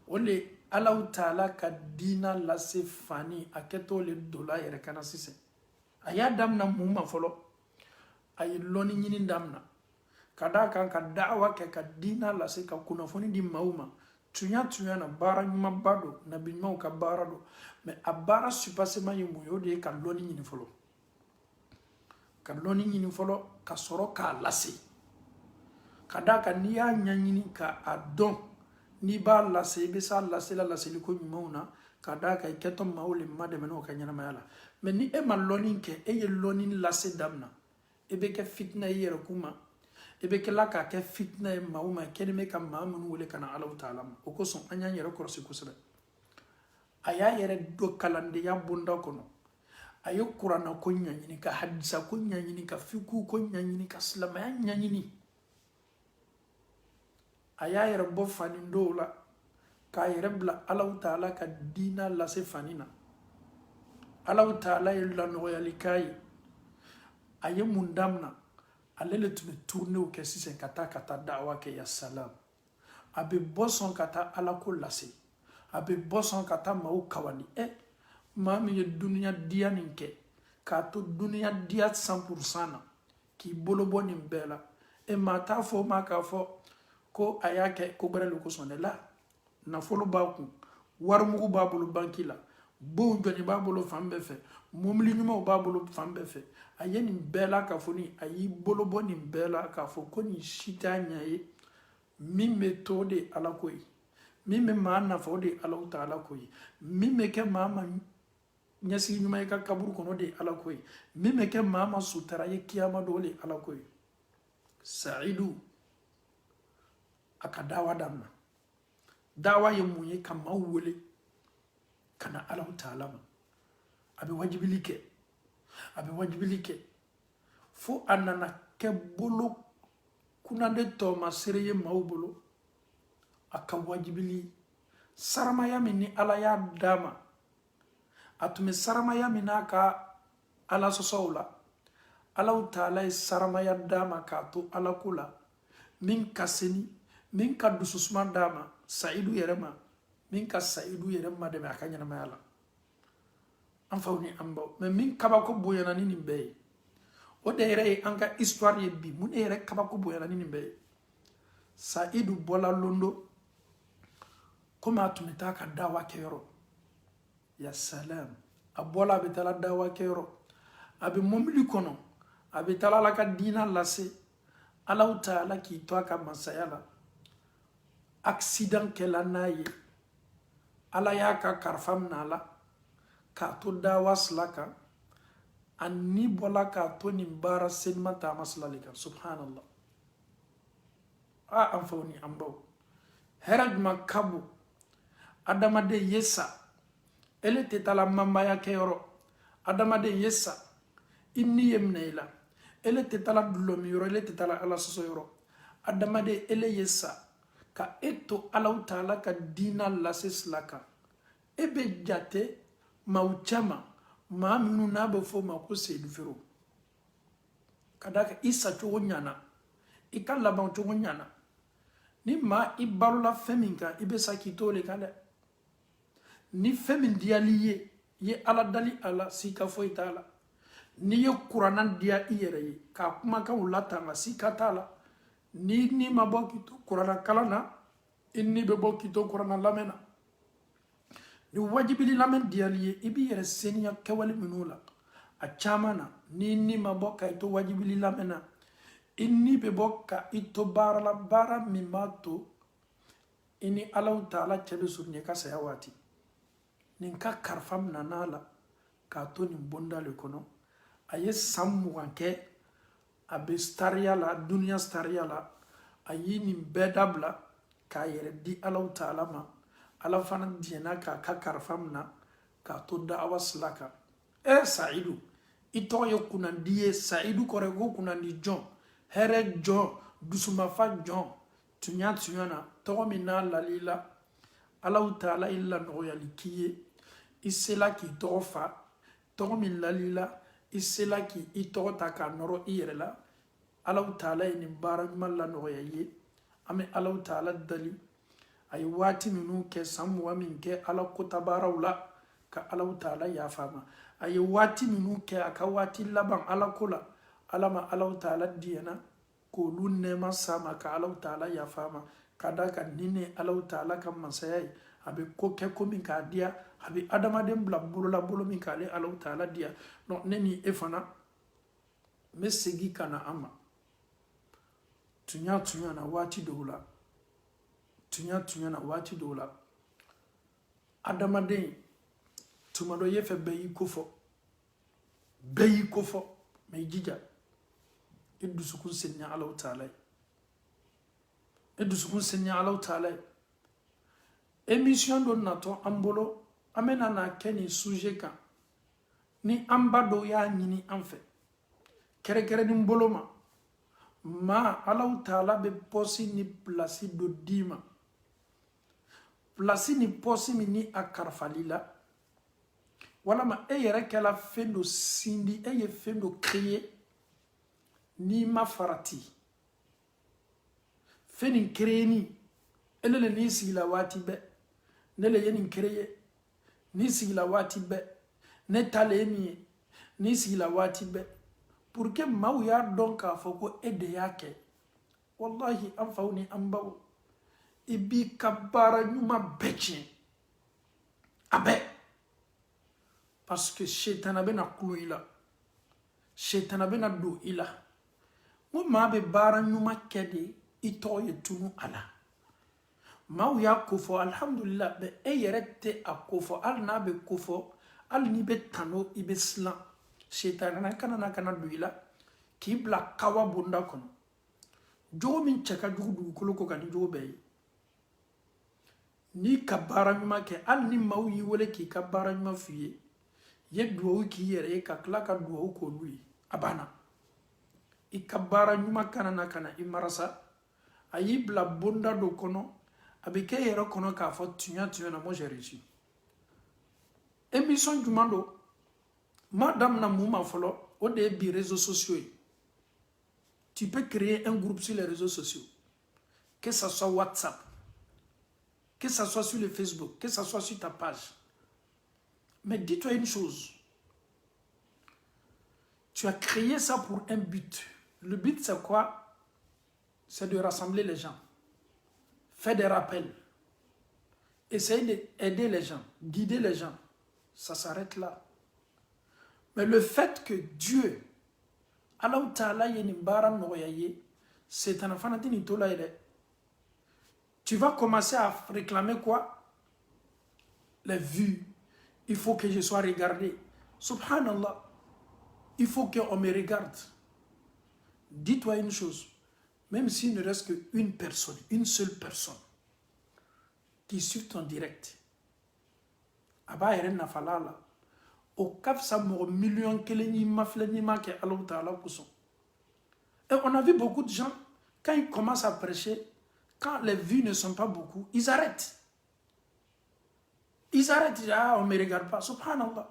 ole Allahu Ta'ala ka dina lase fani aketo le dola yere kana sise aya damna muma folo ay loni nyini damna kada kan ka da'wa ke ka dina lase ka kunafoni di mauma tunya na bara nyuma bado na binyo ka bara do me abara supasema yimu yode ka loni nyini folo ka soro ka lase kada ka niya nyanyini ka adon ni ba lase be sa lase la lase liko nyuma kada ka iketo maule mademe no ka nyana mayala me ni e man loni ke e ye loni lase damna e be ke fitna yere kuma e be ke la ka ke fitna e mauma kene me ka mamun wole kana Allahu Ta'ala o ko son anya yere korsi kusebe aya yere do kalande ya bunda kono ayo qur'ana ko nyanyini ka hadisa ko nyanyini ka fiku ko nyanyini ka salama nyanyini aya yere bo fanin dola ka yere bla Allahu Ta'ala ka dina la se fanina Allahu Ta'ala illa no yalikai aye mundamna alele tume tourner au kesisen kata da'wa ke ya salam abe boson kata ala ko lase abe boson kata mau kawani mami ye dunia dia ninke kato dunia dia 100% ki bolo boni mbela mata fo maka fo ko ayake ko brelo ko sonela na folo ba ku warmugo babulu bankila bo joni babulu fambe fe momli nyuma babulu fambe fe ayeni mbela ka foni ayi bolo boni mbela ka fo ko ni shitanya ye mimme tode ala koy mimme manna fode Allahu Ta'ala koy mimme ke mama nyasi nyuma ka kaburu kono de ala koy mimme ke mama sutara ye kiyama dole ala koy Sa'idu aka dawa damna dawa ye munye kama wole kana Allahu Ta'ala ma abi wajibilike fo anana ke bolo kunande to masireye mawbolo aka wajibili saramaya mini ala ya dama atume saramaya minaka ala sosawla Allahu Ta'ala saramaya dama ka to ala kula min kaseni min ka dususman dama Sa'idu yerema min ka Sa'idu yerema de akanya mayala anfawni ambo mais min kaba ko boyana ni nimbe o de yere anga histoire ye bi mun yere kaba ko boyana ni nimbe Sa'idu bola londo koma tumita ka dawa kero ya salam abola betala dawa kero abi momli kono abi tala la ka dina lase Allahu Ta'ala ki to ka masayala accident kela naye ala ya ka karfam nala ka to dawa slaka anni bola ka to nimbara senma ta maslalika subhanallah anfawni ambo heraj makabu adama de yesa ele tetala mamba ya kero adama de yesa inni yemneila ele tetala dulomi yoro ele tetala ala soso yoro adama de ele yesa ka eto Allahu Ta'ala ka dina laseslaka ebe jate mauchama ma minu na be fo ma ko se dufero kadaka isa to nyana ikalla ban to nyana ni ma ibarula feminka ibe sakito le kale ni femin dialiye ye ala dali ala sika fo itala ni ye qur'anan dia iyere ye ka kuma ka ulata ma sika tala ni mabokito qur'ana kalana inni be bokito qur'ana lamena ni wajibili lamen dialiye ibi yere seniya kewali minula a chamana ni maboka ito wajibili lamena inni be boka ito barala bara mimato ini Allahu Ta'ala chebe surne ka sayawati ninka karfam nanala ka to ni bonda le kono aye sammu wanke abe staria la dunia staria la ayi ni bedabla ka yere di Allahu Ta'ala ma ala fana diɲɛna k'a ka karifa minɛ k'a to da'awa sila kan Saidu i tɔgɔ ye kunnandi ye Saidu kɔrɔ ye ko kunnandi jɔn hɛrɛ jɔn dusumafa jɔn tuɲa na tɔgɔ min n'a lalila Allahu Taala i lanɔgɔyali k'i ye i sela k'i tɔgɔ fa tɔgɔ min lalila i sela k'i tɔgɔ ta k'a nɔrɔ i yɛrɛ la Allahu Taala ye nin baara ɲuman lanɔgɔya i ye an bɛ Allahu Taala dali a ye waati minnu kɛ san 20 min kɛ ala kotabaaraw la ka Allahu Taala yafa ma a ye waati minnu kɛ a ka waati laban ala ko la ala ma Allahu Taala diyana k'olu nɛɛma s'a ma ka Allahu Taala yafa ma ka da ka ni ne Allahu Taala ka masaya ye a bɛ ko kɛ ko min k'a diya a bɛ adamaden bila bolola bolo min k'ale Allahu Taala diya donc ne ni e fana n bɛ segin ka na an ma tuɲa na waati dɔw la tuɲa na waati dɔw la adamaden tuma dɔ ye fɛ bɛɛ y'i kofɔ mɛ i jija i dusukun seniya Allahu Taala ye émission dɔ natɔ an bolo an bɛna n'a kɛ nin sujet kan ni an ba dɔw y'a ɲini an fɛ kɛrɛkɛrɛnin bolo ma Allahu Taala bɛ pɔsi ni place dɔ d'i ma place ni pɔsi min ni a karifali la walama e yɛrɛ kɛla fɛn dɔ sindi e ye fɛn dɔ créer n'i ma farati fɛn nin créeni ele le n'i sigila waati bɛɛ ne le ye nin créer n'i sigila waati bɛɛ ne ta le ye nin ye n'i sigila waati bɛɛ pour que maaw y'a dɔn k'a fɔ ko e de y'a kɛ wallahi an faw ni an baw i b'i ka baara ɲuman bɛɛ tiɲɛ a bɛɛ parce que shetana bɛna kulo i la shetana bɛna don i la ko maa bɛ baara ɲuman kɛ de i tɔgɔ ye tunu a la maaw y'a ko fɔ alhamdulillah mɛ e yɛrɛ tɛ a ko fɔ hali n'a bɛ ko fɔ hali n'i bɛ tano i bɛ silan shetana kana don i la k'i bila kawa bonda kɔnɔ jogo min cɛ ka jugu dugukolo ko ka ni jogo bɛɛ ye n'i ka baara ɲuman kɛ hali ni maaw y'i wele k'i ka baara ɲuman f'i ye ye duwawu k'i yɛrɛ ye ka tila ka duwawu k'olu ye a banna i ka baara ɲuman kana i marasa a y'i bila bonda dɔ kɔnɔ a bɛ kɛ e yɛrɛ kɔnɔ k'a fɔ tuɲa na moi j'ai réussi émission jumɛn don ma damina mun ma fɔlɔ o de ye bi réseaux sociaux ye tu peux créer un groupe sur les réseaux sociaux que ça soit WhatsApp que ça soit sur le Facebook que ça soit sur ta page mais dis-toi une chose tu as créé ça pour un but le but c'est quoi c'est de rassembler les gens faire des rappels essayer d'aider les gens guider les gens ça s'arrête là mais le fait que Dieu Allahu Taala ye nin baara nɔgɔya ye setana fana tɛ nin to la ye dɛ tu vas commencer à réclamer quoi les vues il faut que je sois regardé subhanallah il faut qu'on me regarde dis-toi une chose même s'il ne reste qu'une personne une seule personne qui suit ton direct a b'a yɛrɛ nafa la o ka fisa mɔgɔ miliyɔn kelen y'i mafilɛ n'i ma kɛ Allahu Taala kosɔn et on a vu beaucoup de gens quand ils commencent à prêcher quand les vues ne sont pas beaucoup ils arrêtent ah on me regarde pas subhanallah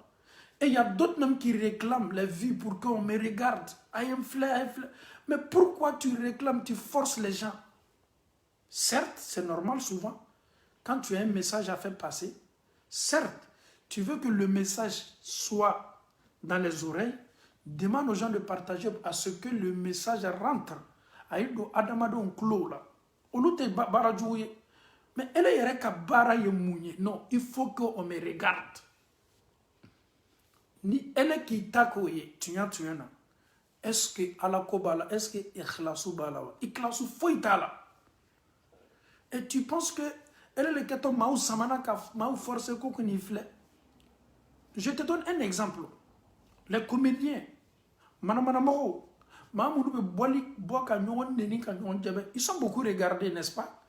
et il y a d'autres même qui réclament les vues pour qu'on me regarde mais pourquoi tu réclames tu forces les gens certes c'est normal souvent quand tu as un message à faire passer certes tu veux que le message soit dans les oreilles, demande aux gens de partager à ce que le message rentre. Aïdo Adamado Nklo là. Olute Baradjouye. Mais elle est reka bara ye mounye. Non, il faut qu'on me regarde. Ni elle qui takoye, tu na. Est-ce que ala kobala, est-ce que ikhlasu bala wa? Ikhlasu foitala. Et tu penses que elle est le keto maou samana ka maou force ko kunifle. Je te donne un exemple. Les comédiens, ils sont beaucoup regardés, n'est-ce pas?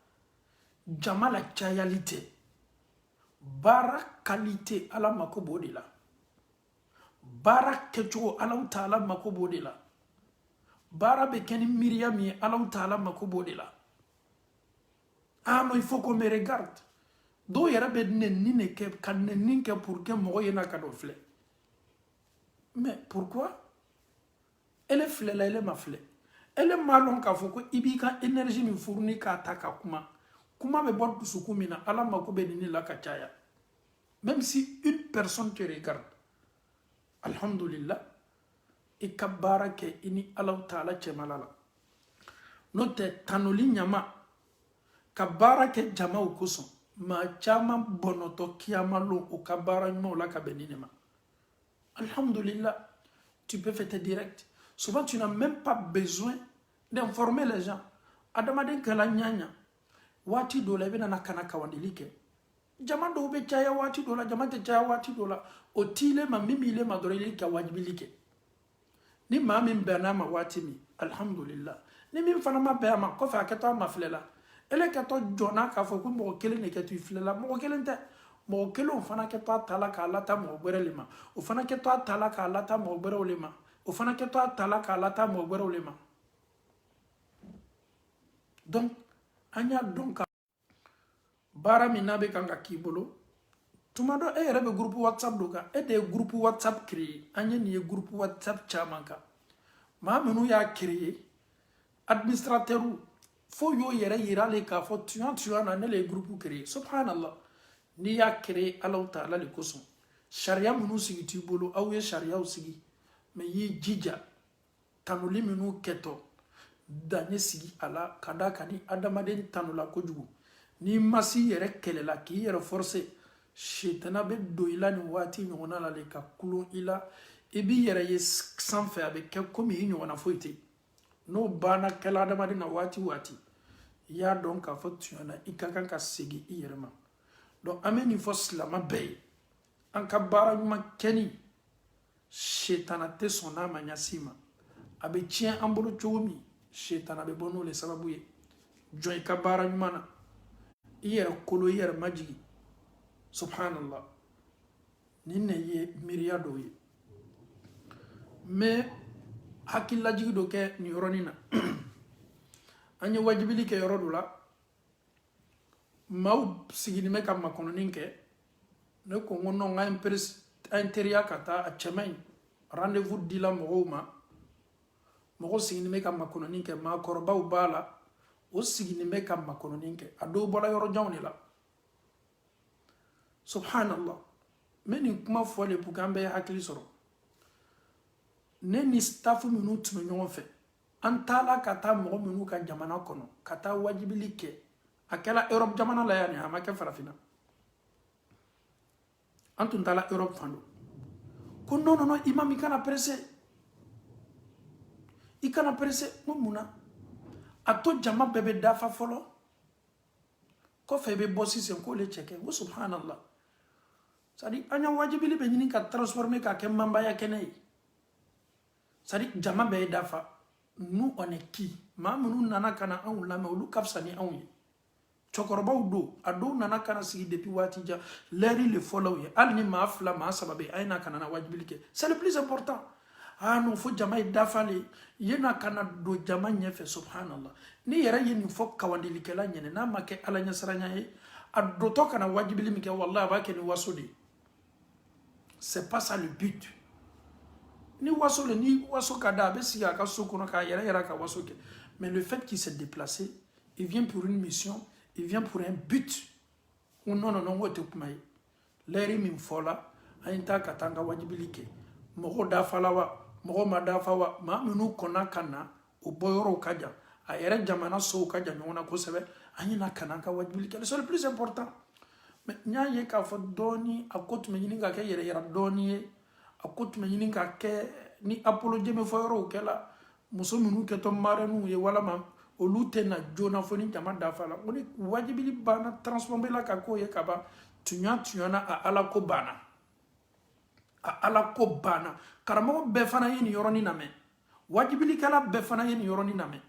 Jama la chayalité. baara qualité ala mako b'o de la baara kɛcogo ala taala mako b'o de la baara bɛ kɛ ni miiriya min ye ala taala mako b'o de la ah non il faut qu'on me regarde dɔw yɛrɛ bɛ nɛni de kɛ ka nɛni kɛ pour que mɔgɔ ye na ka dɔ filɛ mais pourquoi ele filɛla ele ma filɛ ele m'a lɔn k'a fɔ ko i b'i ka énergie min fourni k'a ta ka kuma bɛ bɔ dusukun min na ala mako bɛ nin la ka caya même si une personne te regarde alhamdulillah i ka baara kɛ i ni ala taala cɛmala la n'o tɛ tanuli ɲama ka baara kɛ jamaw kosɔn maa caman bɔnɔtɔ kiyama lon o ka baara ɲumanw la ka bɛn ni ne ma alhamdulillah tu peux faire tes directs souvent tu n'as même pas besoin d'informer les gens adamaden kɛla ɲaɲa waati dɔ la i bɛ nana kana kawandeli kɛ jama dɔw bɛ caya waati dɔ la jama tɛ caya waati dɔ la o t'ilen ma min b'ilen ma dɔrɔn i ka wajibili kɛ ni maa min bɛnn'a ma waati min alhamdulillah ni min fana ma bɛn a ma kɔfɛ a kɛtɔ a ma filɛ la ele kɛtɔ jɔnna k'a fɔ ko mɔgɔ kelen de kɛtɔ i filɛ la mɔgɔ kelen tɛ mɔgɔ kelen fana kɛtɔ a ta la k'a lata mɔgɔ wɛrɛ le ma o fana kɛtɔ a ta la k'a lata mɔgɔ wɛrɛw le ma o fana kɛtɔ a ta la k'a lata mɔgɔ wɛrɛw le ma donc an y'a dɔn ka baara min n'a bɛ kan ka k'i bolo tuma dɔ e yɛrɛ bɛ groupe whatsapp dɔ kan e de ye groupe whatsapp créer an ye nin ye groupe whatsapp caman kan maa minnu y'a créer administrateur fo y'o yɛrɛ yira ale k'a fɔ tuyan na ne le ye groupe créer subhanallah n'i y'a créer ala taala le kosɔn sariya minnu sigi t'i bolo aw ye sariyaw sigi mais y'i jija tanuli minnu kɛtɔ daɲɛ sigi a la ka da ka ni adamaden tanula kojugu n'i ma s'i yɛrɛ kɛlɛla k'i yɛrɛ forcer shetana bɛ don i la nin waati ɲɔgɔnna la le ka kulon i la i b'i yɛrɛ ye sanfɛ a bɛ kɛ komi i ɲɔgɔnna foyi tɛ n'o banna kɛla adamaden na waati waati i y'a dɔn k'a fɔ tiɲɛna i ka kan ka segin i yɛrɛ ma donc an bɛ nin fɔ silama bɛɛ ye an ka baara ɲuman kɛni shetana tɛ sɔn n'a ma ɲɛsin ma a bɛ tiɲɛ an bolo cogo min shetana bɛ bɔ n'o le sababu ye jɔn i ka baara ɲuman na i yɛrɛ kolo i yɛrɛ majigi subhanallah nin ne ye miiriya dɔw ye mais hakililajigi dɔ kɛ nin yɔrɔnin na an ye wajibili kɛ yɔrɔ dɔ la maaw sigilen bɛ ka makɔnɔni kɛ ne ko n ko non an ye teriya ka taa a cɛman in rendez-vous dila mɔgɔw ma mɔgɔw sigilen bɛ ka makɔnɔni kɛ maakɔrɔbaw b'a la o sigilen bɛ ka makɔnɔni kɛ a dɔw bɔra yɔrɔ janw de la subhanallah n bɛ nin kuma fɔ de pour que an bɛɛ hakili sɔrɔ ne ni staff minnu tun bɛ ɲɔgɔn fɛ an taala ka taa mɔgɔ minnu ka jamana kɔnɔ ka taa wajibili kɛ a kɛla Europe jamana la yan a ma kɛ farafinna an tun taala Europe fan dɔ ko non non non imam i kana pressé i kana pressé ko mun na a to jama bɛɛ bɛ dafa fɔlɔ kɔfɛ i bɛ bɔ sisan k'o le cɛ kɛ ko subhanallah c'est-à-dire an ya wajibili bɛ ɲini ka transformer ka kɛ manbaya kɛnɛ ye c'est-à-dire jama bɛɛ ye dafa nous on est qui maa minnu nana ka na anw lamɛn olu ka fisa ni anw ye cɛkɔrɔbaw don a dɔw nana ka na sigi depuis waati jan l'heure le fɔlɔw ye hali ni maa fila maa saba bɛ a ye na ka na wajibili kɛ c'est le plus important ah non fo jama ye dafalen ye na ka na don jama ɲɛfɛ subhanallah ni yɛrɛ ye nin fɔ kawandelikɛla ɲɛnɛ n'a ma kɛ ala ɲɛsiranya ye a dotɔ ka na wajibili min kɛ wallahi a b'a kɛ ni waso de ye c'est pas ça le but ni waso le ni waso ka da a bɛ sigi a ka so kɔnɔ k'a yɛrɛ yɛrɛ a ka waso kɛ mais le fait qu'il s'est déplacé il vient pour une mission il vient pour un but non non non o tɛ kuma ye l'heure min fɔla an ye taa ka taa an ka wajibili kɛ mɔgɔ dafala wa mɔgɔ ma dafa wa maa minnu kɔnna ka na o bɔyɔrɔw ka jan a yɛrɛ jamana sow ka jan ɲɔgɔn na kosɛbɛ an ye na ka na an ka wajibili kɛ c'est le plus important mais n y'a ye k'a fɔ dɔɔni a ko tun bɛ ɲini ka kɛ yɛrɛ yira dɔɔni ye a ko tun bɛ ɲini ka kɛ ni apologie bɛ fɔ yɔrɔw kɛla muso minnu kɛtɔ marraines ye walama olu tɛ na joona fo ni jama dafa la o ni wajibili banna transformé la ka k'o ye ka ban tuɲana a ala ko banna a ala ko banna karamɔgɔ bɛɛ fana ye nin yɔrɔnin lamɛn wajibilikɛla bɛɛ fana ye nin yɔrɔnin lamɛn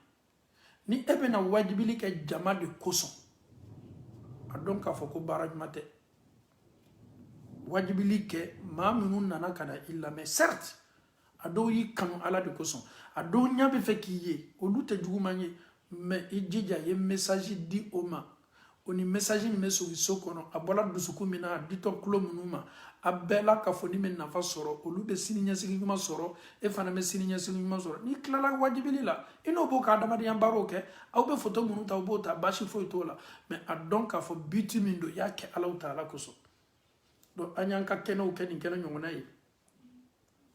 ni e bɛna wajibili kɛ jama de kosɔn a dɔn k'a fɔ ko baara ɲuman tɛ wajibili kɛ maa minnu nana ka na i lamɛn certes a dɔw y'i kanu ala de kosɔn a dɔw ɲa bɛ fɛ k'i ye olu tɛ juguman ye mais i jija ye message di o ma o ni message min bɛ sigi so kɔnɔ a bɔra dusukun min na a ditɔ tulo minnu ma a bɛɛ la k'a fɔ ni bɛ nafa sɔrɔ olu bɛ sini ɲɛsigi ɲuman sɔrɔ e fana bɛ sini ɲɛsigi ɲuman sɔrɔ n'i tilala wajibili la i n'o b'o ka adamadenya baaraw kɛ aw bɛ photo minnu ta aw b'o ta baasi foyi t'o la mais a dɔn k'a fɔ biti min don i y'a kɛ Alahu Taala kosɔn donc an y'an ka kɛnɛw kɛ nin kɛnɛ ɲɔgɔnna ye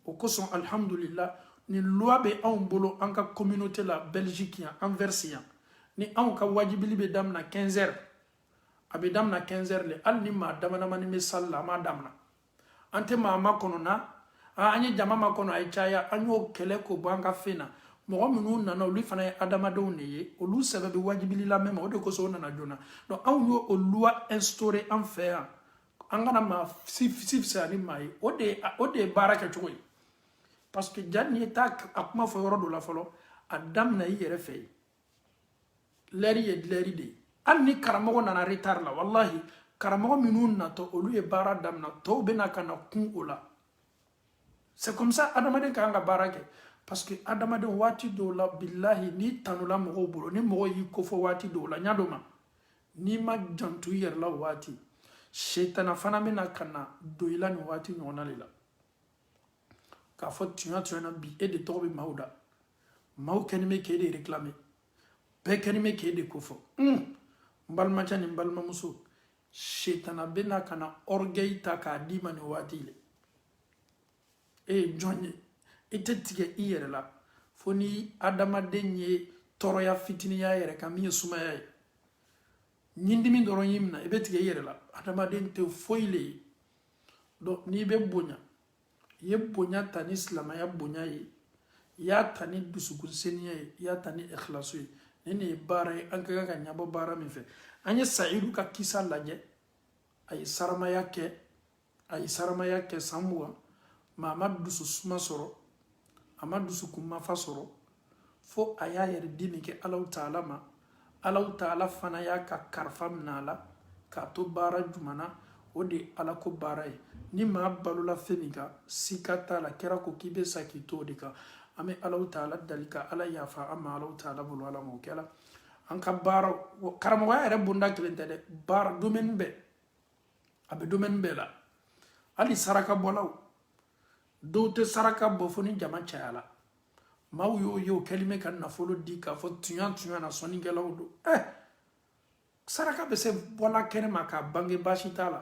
o kosɔn alhamdulillah ni loi bɛ anw bolo an ka communauté la Belgique yan Anvers yan ni anw ka wajibili bɛ daminɛ 15 heures a bɛ daminɛ 15 heures le hali ni maa dama damani bɛ salle la an m'a daminɛ an tɛ maa makɔnɔ na an ye jama makɔnɔ a ye caya an y'o kɛlɛ k'o bɔ an ka fɛn na mɔgɔ minnu nana olu fana ye adamadenw de ye olu sɛbɛ bɛ wajibili la mɛn o de kosɔn o nana joona donc anw y'o loi instauré an fɛ yan an kana maa fisaya ni maa ye o de ye baara kɛcogo ye parce que ja n'i ye taa a kuma fɔ yɔrɔ dɔ la fɔlɔ a daminɛ i yɛrɛ fɛ yen lɛri ye lɛri de ye hali ni karamɔgɔ nana retard la wallahi karamɔgɔ minnu natɔ olu ye baara daminɛ tɔw bɛna ka na kun o la c'est comme ça adamaden ka kan ka baara kɛ parce que adamaden waati dɔw la billahi n'i tanula mɔgɔw bolo ni mɔgɔ y'i kofɔ waati dɔw la ɲa dɔ ma n'i ma janto i yɛrɛ la o waati shetana fana bɛna ka na don i la nin waati ɲɔgɔnna de la k'a fɔ tiɲɛ na bi e de tɔgɔ bɛ maaw da maaw kɛlen bɛ k'e de réclamer bɛɛ kɛlen bɛ k'e de kofɔ n balimacɛ ni n balimamuso shetana bɛna ka na orgueil ta k'a d'i ma nin waati le e ye jɔn ye i tɛ tigɛ i yɛrɛ la fo ni adamaden ye tɔɔrɔya fitiniya yɛrɛ kan min ye sumaya ye ɲindimi dɔrɔn y'i minɛ i bɛ tigɛ i yɛrɛ la adamaden tɛ foyi le ye donc n'i bɛ bonya i ye bonya ta ni silamɛya bonya ye i y'a ta ni dusukun seniya ye i y'a ta ni ikhlasu ye nin de ye baara ye an ka kan ka ɲɛbɔ baara min fɛ an ye Sayidu ka kisa lajɛ a ye saramaya kɛ san 20 mais a ma dusu suma sɔrɔ a ma dusukun mafa sɔrɔ fo a y'a yɛrɛ di min kɛ Alahu Taala ma Alahu Taala fana y'a ka kalifa minɛ a la k'a to baara jumɛn o de ye Ala ko baara ye ni maa balola fɛn min kan sika t'a la kɛra ko k'i bɛ sa k'i to o de kan an bɛ Alahu Taala dali ka Ala yafa an ma Alahu Taala bolo Ala m'o kɛ la an ka baara karamɔgɔya yɛrɛ bonda kelen tɛ dɛ baara domaine bɛɛ a bɛ domaine bɛɛ la hali saraka bɔlaw dɔw tɛ saraka bɔ fo ni jama cayala maaw y'o ye o kɛlen bɛ ka nafolo di k'a fɔ tuɲa na sɔnnikɛlaw don saraka bɛ se bɔla kɛnɛ ma k'a bange baasi t'a la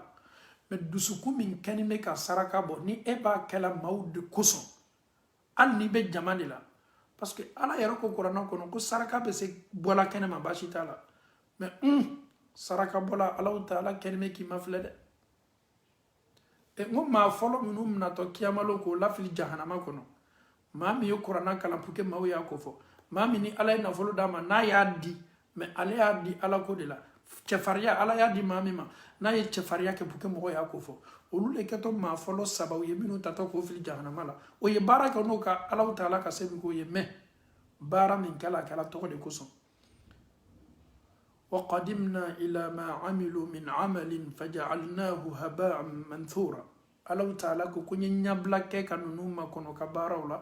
mais dusukun min kɛlen bɛ ka saraka bɔ ni e b'a kɛla maaw de kosɔn hali n'i bɛ jama de la parce que ala yɛrɛ ko kuranɛ kɔnɔ ko saraka bɛ se bɔla kɛnɛ ma baasi t'a la mais saraka bɔla Alahu Taala kɛlen bɛ k'i mafilɛ dɛ n ko maa fɔlɔ minnu minatɔ kiyamalo k'o lafili jahanama kɔnɔ maa min ye kuranɛ kalan pour que maaw y'a ko fɔ maa min ni ala ye nafolo d'a ma n'a y'a di mais ale y'a di ala ko de la cɛfariya ala y'a di maa min ma n'a ye cɛfariya kɛ pour que mɔgɔ y'a ko fɔ olu de kɛtɔ maa fɔlɔ sabaw ye minnu tatɔ k'o fili jahanama la o ye baara kɛ n'o ka Alahu Taala ka se min k'o ye mais baara min kɛla a kɛla tɔgɔ de kosɔn وقدمنا إلى ما عملوا من عمل فجعلناه هباء منثورا Alahu Taala ko ko n ye ɲabila kɛ ka ninnu makɔnɔ ka baaraw la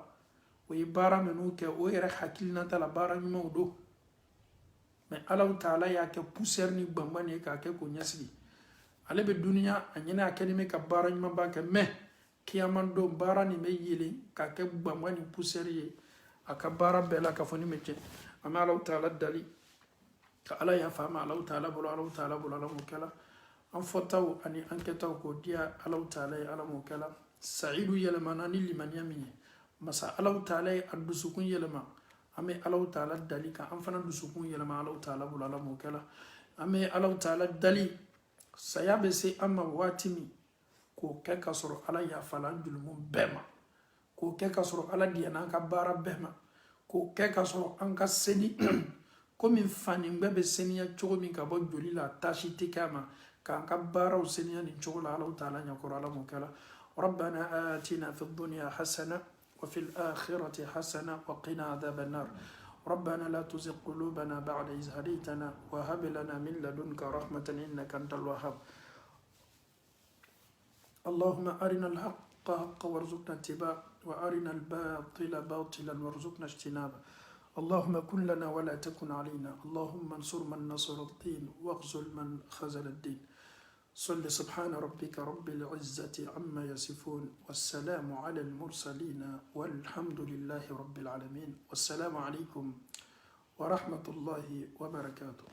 o ye baara minnu kɛ o yɛrɛ hakilinata la baara ɲumanw don mais Alahu Taala y'a kɛ poussière ni gbanban ye k'a kɛ k'o ɲɛsigi ale bɛ duniya a ɲinɛ a kɛlen bɛ ka baara ɲumanba kɛ mais kiyaman don baara nin bɛ yelen k'a kɛ gbanban ni poussière ye a ka baara bɛɛ la k'a fɔ ni bɛ tiɲɛ an bɛ Alahu Taala dali ka ala yafa ma Alahu Taala bolo Alahu Taala bolo ala m'o kɛla an fɔtaw ani an kɛtaw k'o diya Alahu Taala ye ala m'o kɛla Sayidu yɛlɛmana ni limaniya min ye masa Alahu Taala ye a dusukun yɛlɛma an bɛ Alahu Taala dali ka an fana dusukun yɛlɛma Alahu Taala bolo ala m'o kɛla an bɛ Alahu Taala dali saya bɛ se an ma waati min k'o kɛ ka sɔrɔ ala yafala an jurumu bɛɛ ma k'o kɛ ka sɔrɔ ala diyana an ka baara bɛɛ ma k'o kɛ ka sɔrɔ an ka seli komi fanin bɛɛ bɛ seniya cogo min ka bɔ joli la tasi tɛ kɛ a ma k'an ka baaraw seniya nin cogo la Alahu Taala ɲɛkɔrɔ ala m'o kɛla ربنا آتنا في الدنيا حسنة وفي الآخرة حسنة وقنا عذاب النار ربنا لا تزغ قلوبنا بعد إذ هديتنا وهب لنا من لدنك رحمة إنك أنت الوهاب اللهم أرنا الحق حقا وارزقنا اتباعه وأرنا الباطل باطلا وارزقنا اجتنابه اللهم كن لنا ولا تكن علينا اللهم انصر من نصر الدين واخذل من خذل الدين صل سبحان ربك رب العزة عما يصفون والسلام على المرسلين والحمد لله رب العالمين والسلام عليكم ورحمة الله وبركاته